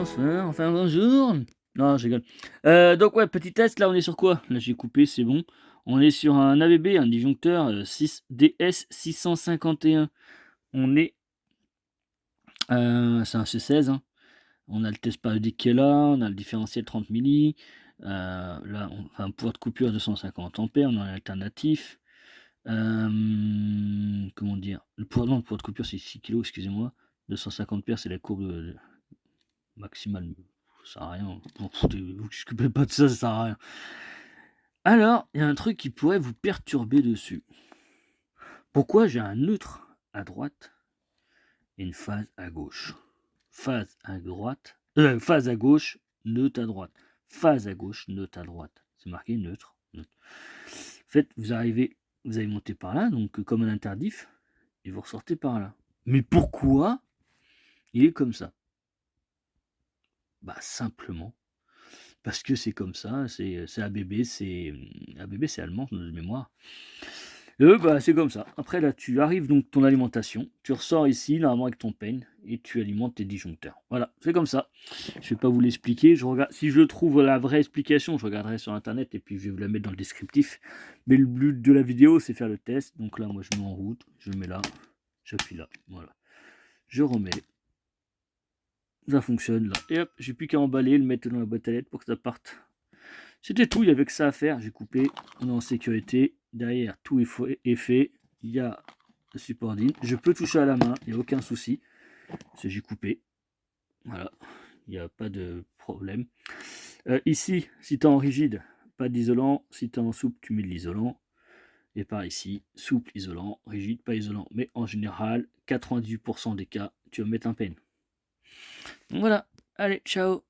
bonsoir, enfin bonjour. Non, je rigole. Donc ouais, petit test, là on est sur quoi? Là j'ai coupé, c'est bon. On est sur un ABB, un disjoncteur 6 DS651. On est, c'est un C16, hein. On a le test périodique qui est là, on a le différentiel 30 milli. Là, enfin, un pouvoir de coupure 250 ampères, on a l'alternatif. Comment dire? Non, le pouvoir de coupure c'est 6 kilos, excusez-moi. 250 paires, c'est la courbe maximale. Ça sert à rien. Vous vous occupez pas de ça, ça sert à rien. Alors, il y a un truc qui pourrait vous perturber dessus. Pourquoi j'ai un neutre à droite et une phase à gauche? Phase à droite, phase à gauche, neutre à droite. Phase à gauche, neutre à droite. C'est marqué neutre. Neutre. En fait, vous allez monter par là, donc comme un interdif, et vous ressortez par là. Mais pourquoi il est comme ça? Bah simplement parce que c'est comme ça, c'est ABB, c'est allemand de mémoire. Bah, c'est comme ça. Après là, tu arrives donc ton alimentation, tu ressors ici normalement avec ton peigne et tu alimentes tes disjoncteurs. Voilà, c'est comme ça. Je vais pas vous l'expliquer, je regarde si je trouve la vraie explication, je regarderai sur internet et puis je vais vous la mettre dans le descriptif. Mais le but de la vidéo, c'est faire le test. Donc là, moi je mets en route, je mets là, j'appuie là, voilà. Je remets. Ça fonctionne là. Et hop, j'ai plus qu'à emballer, le mettre dans la boîte à lettres pour que ça parte. C'était tout, il n'y avait que ça à faire. J'ai coupé, on est en sécurité. Derrière, tout est fait. Il y a le support DIN. Je peux toucher à la main, il n'y a aucun souci. Parce que j'ai coupé. Voilà, il n'y a pas de problème. Ici, si tu es en rigide, pas d'isolant. Si tu es en souple, tu mets de l'isolant. Et par ici, souple, isolant, rigide, pas isolant. Mais en général, 98% des cas, tu vas mettre un pen. Voilà, allez, ciao.